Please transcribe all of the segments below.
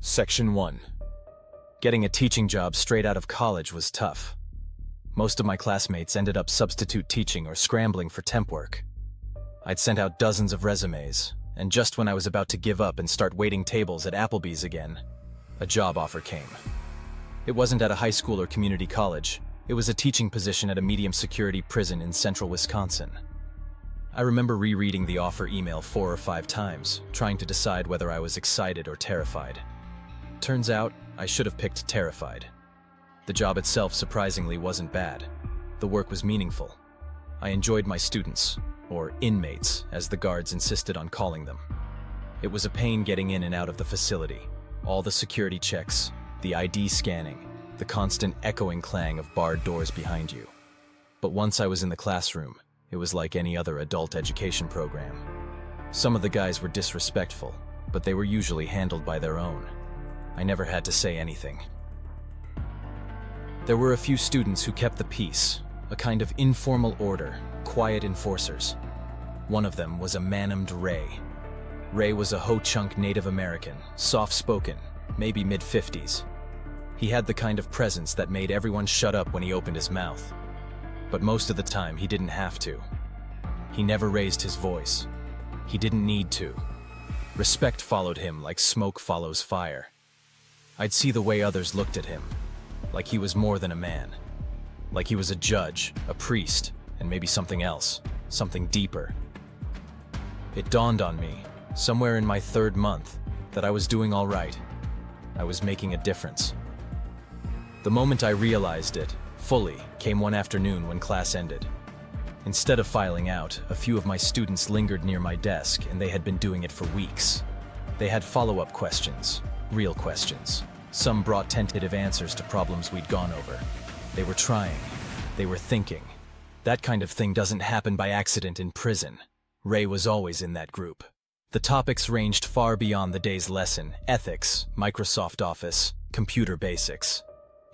Section 1. Getting a teaching job straight out of college was tough. Most of my classmates ended up substitute teaching or scrambling for temp work. I'd sent out dozens of resumes, and just when I was about to give up and start waiting tables at Applebee's again, a job offer came. It wasn't at a high school or community college. It was a teaching position at a medium-security prison in central Wisconsin. I remember rereading the offer email 4 or 5 times, trying to decide whether I was excited or terrified. Turns out, I should have picked terrified. The job itself surprisingly wasn't bad. The work was meaningful. I enjoyed my students, or inmates, as the guards insisted on calling them. It was a pain getting in and out of the facility. All the security checks, the ID scanning, the constant echoing clang of barred doors behind you. But once I was in the classroom, it was like any other adult education program. Some of the guys were disrespectful, but they were usually handled by their own. I never had to say anything. There were a few students who kept the peace, a kind of informal order, quiet enforcers. One of them was a man named Ray. Ray was a ho-chunk Native American, soft-spoken, maybe mid-50s. He had the kind of presence that made everyone shut up when he opened his mouth. But most of the time, he didn't have to. He never raised his voice. He didn't need to. Respect followed him like smoke follows fire. I'd see the way others looked at him, like he was more than a man. Like he was a judge, a priest, and maybe something else, something deeper. It dawned on me, somewhere in my 3rd month, that I was doing all right. I was making a difference. The moment I realized it, fully, came one afternoon when class ended. Instead of filing out, a few of my students lingered near my desk, and they had been doing it for weeks. They had follow-up questions, real questions. Some brought tentative answers to problems we'd gone over. They were trying. They were thinking. That kind of thing doesn't happen by accident in prison. Ray was always in that group. The topics ranged far beyond the day's lesson: ethics, Microsoft Office, computer basics.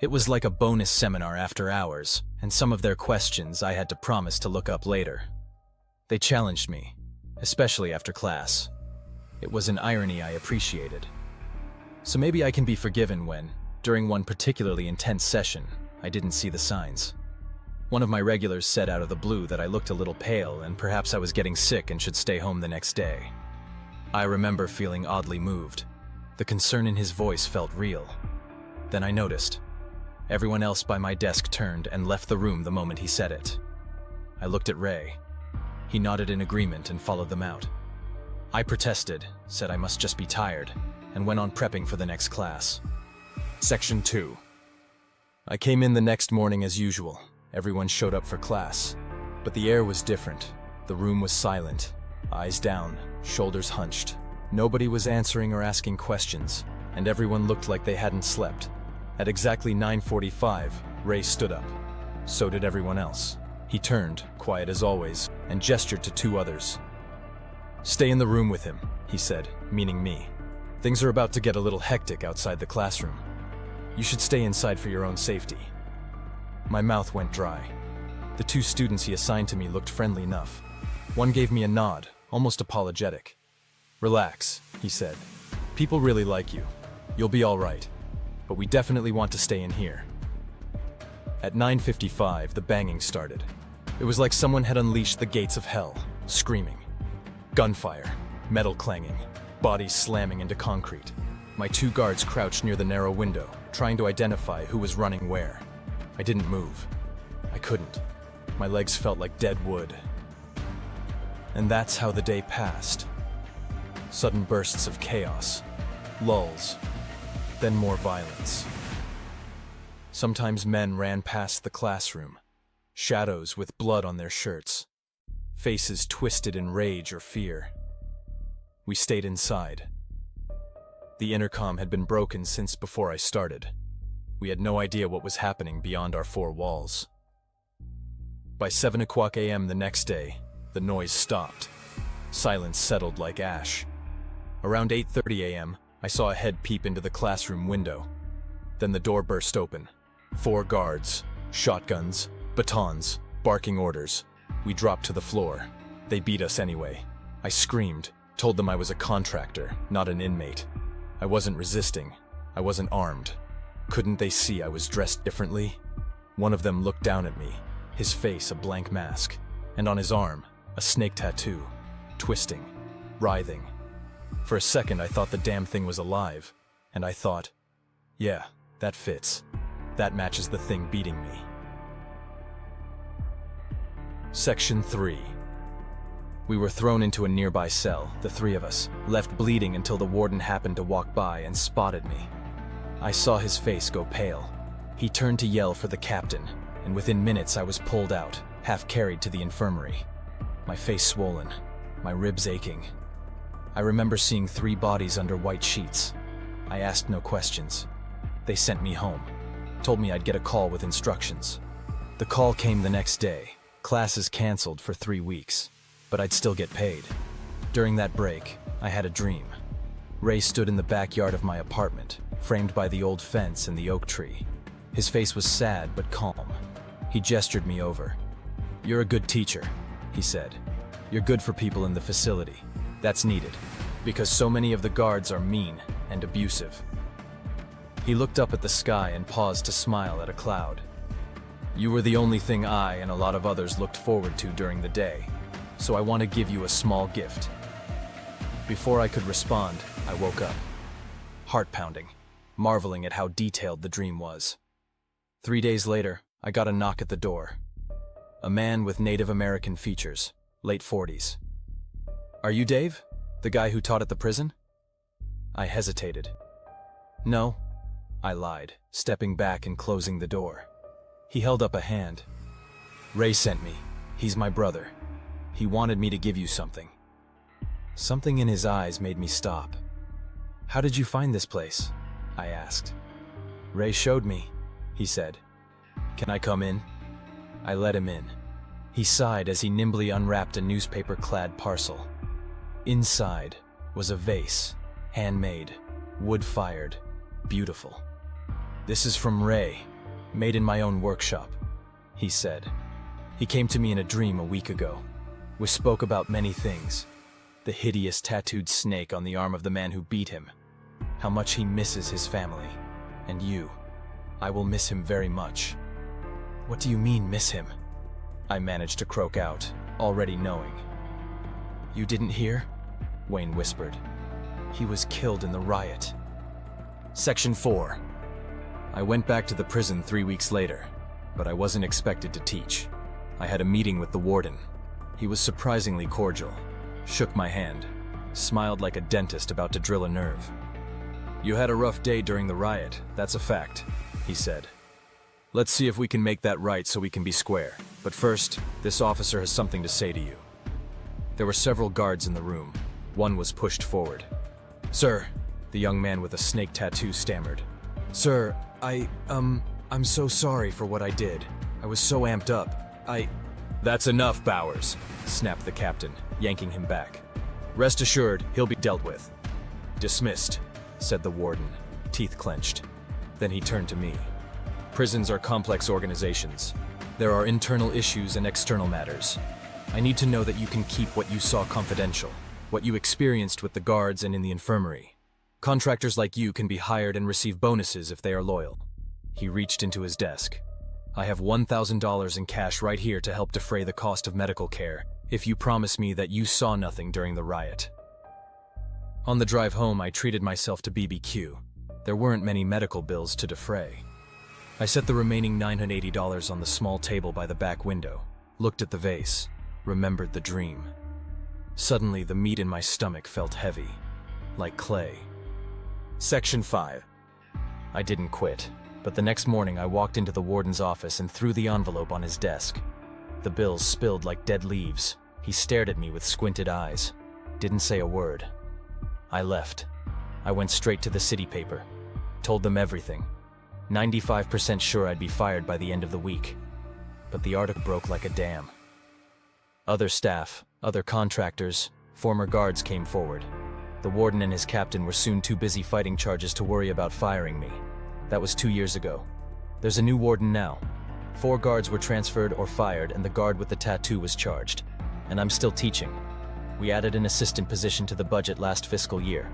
It was like a bonus seminar after hours, and some of their questions I had to promise to look up later. They challenged me, especially after class. It was an irony I appreciated. So maybe I can be forgiven when, during one particularly intense session, I didn't see the signs. One of my regulars said out of the blue that I looked a little pale and perhaps I was getting sick and should stay home the next day. I remember feeling oddly moved. The concern in his voice felt real. Then I noticed. Everyone else by my desk turned and left the room the moment he said it. I looked at Ray. He nodded in agreement and followed them out. I protested, said I must just be tired, and went on prepping for the next class. Section 2. I came in the next morning as usual. Everyone showed up for class. But the air was different. The room was silent, eyes down, shoulders hunched. Nobody was answering or asking questions, and everyone looked like they hadn't slept. At exactly 9:45, Ray stood up. So did everyone else. He turned, quiet as always, and gestured to 2 others. "Stay in the room with him," he said, meaning me. "Things are about to get a little hectic outside the classroom. You should stay inside for your own safety." My mouth went dry. The 2 students he assigned to me looked friendly enough. One gave me a nod, almost apologetic. "Relax," he said. "People really like you. You'll be all right. But we definitely want to stay in here." At 9:55, the banging started. It was like someone had unleashed the gates of hell, screaming. Gunfire, metal clanging, bodies slamming into concrete. My 2 guards crouched near the narrow window, trying to identify who was running where. I didn't move. I couldn't. My legs felt like dead wood. And that's how the day passed. Sudden bursts of chaos, lulls, then more violence. Sometimes men ran past the classroom, shadows with blood on their shirts, faces twisted in rage or fear. We stayed inside. The intercom had been broken since before I started. We had no idea what was happening beyond our 4 walls. By 7:00 a.m. the next day, the noise stopped. Silence settled like ash. Around 8:30 a.m., I saw a head peep into the classroom window. Then the door burst open. 4 guards, shotguns, batons, barking orders. We dropped to the floor. They beat us anyway. I screamed, told them I was a contractor, not an inmate. I wasn't resisting. I wasn't armed. Couldn't they see I was dressed differently? One of them looked down at me, his face a blank mask, and on his arm, a snake tattoo, twisting, writhing. For a second, I thought the damn thing was alive, and I thought, yeah, that fits. That matches the thing beating me. Section 3. We were thrown into a nearby cell, the three of us, left bleeding until the warden happened to walk by and spotted me. I saw his face go pale. He turned to yell for the captain, and within minutes I was pulled out, half carried to the infirmary. My face swollen, my ribs aching. I remember seeing 3 bodies under white sheets. I asked no questions. They sent me home, told me I'd get a call with instructions. The call came the next day. Classes canceled for 3 weeks, but I'd still get paid. During that break, I had a dream. Ray stood in the backyard of my apartment, framed by the old fence and the oak tree. His face was sad but calm. He gestured me over. "You're a good teacher," he said. "You're good for people in the facility. That's needed, because so many of the guards are mean and abusive." He looked up at the sky and paused to smile at a cloud. "You were the only thing I and a lot of others looked forward to during the day, so I want to give you a small gift." Before I could respond, I woke up, heart pounding, marveling at how detailed the dream was. 3 days later, I got a knock at the door. A man with Native American features, late 40s. "Are you Dave? The guy who taught at the prison?" I hesitated. "No," I lied, stepping back and closing the door. He held up a hand. "Ray sent me. He's my brother. He wanted me to give you something." Something in his eyes made me stop. "How did you find this place?" I asked. "Ray showed me," he said. "Can I come in?" I let him in. He sighed as he nimbly unwrapped a newspaper-clad parcel. Inside was a vase, handmade, wood-fired, beautiful. "This is from Ray, made in my own workshop," he said. "He came to me in a dream a week ago. We spoke about many things. The hideous tattooed snake on the arm of the man who beat him. How much he misses his family. And you. I will miss him very much." "What do you mean, miss him?" I managed to croak out, already knowing. "You didn't hear?" Wayne whispered. "He was killed in the riot." Section 4. I went back to the prison 3 weeks later, but I wasn't expected to teach. I had a meeting with the warden. He was surprisingly cordial, shook my hand, smiled like a dentist about to drill a nerve. "You had a rough day during the riot, that's a fact," he said. "Let's see if we can make that right so we can be square. But first, this officer has something to say to you." There were several guards in the room. One was pushed forward. "Sir," the young man with a snake tattoo stammered. "Sir, I'm so sorry for what I did. I was so amped up. "That's enough, Bowers," snapped the captain, yanking him back. "Rest assured, he'll be dealt with." "Dismissed," said the warden, teeth clenched. Then he turned to me. "Prisons are complex organizations. There are internal issues and external matters. I need to know that you can keep what you saw confidential, what you experienced with the guards and in the infirmary. Contractors like you can be hired and receive bonuses if they are loyal." He reached into his desk. "I have $1,000 in cash right here to help defray the cost of medical care, if you promise me that you saw nothing during the riot." On the drive home, I treated myself to BBQ. There weren't many medical bills to defray. I set the remaining $980 on the small table by the back window, looked at the vase, remembered the dream. Suddenly, the meat in my stomach felt heavy, like clay. Section 5. I didn't quit, but the next morning I walked into the warden's office and threw the envelope on his desk. The bills spilled like dead leaves. He stared at me with squinted eyes, didn't say a word. I left. I went straight to the city paper, told them everything. 95% sure I'd be fired by the end of the week. But the article broke like a dam. Other staff, other contractors, former guards came forward. The warden and his captain were soon too busy fighting charges to worry about firing me. That was 2 years ago. There's a new warden now. 4 guards were transferred or fired, and the guard with the tattoo was charged. And I'm still teaching. We added an assistant position to the budget last fiscal year.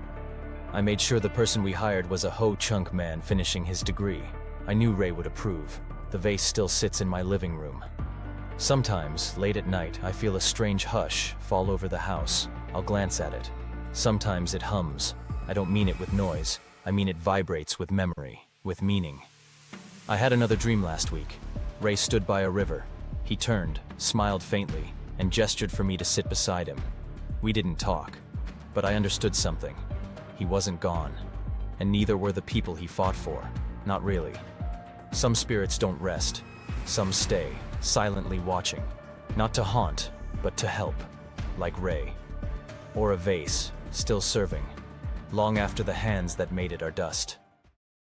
I made sure the person we hired was a ho-chunk man finishing his degree. I knew Ray would approve. The vase still sits in my living room. Sometimes, late at night, I feel a strange hush fall over the house. I'll glance at it. Sometimes it hums. I don't mean it with noise. I mean it vibrates with memory, with meaning. I had another dream last week. Ray stood by a river. He turned, smiled faintly, and gestured for me to sit beside him. We didn't talk, but I understood something. He wasn't gone, and neither were the people he fought for. Not really. Some spirits don't rest. Some stay, silently watching. Not to haunt, but to help. Like Ray. Or a vase, still serving. Long after the hands that made it are dust.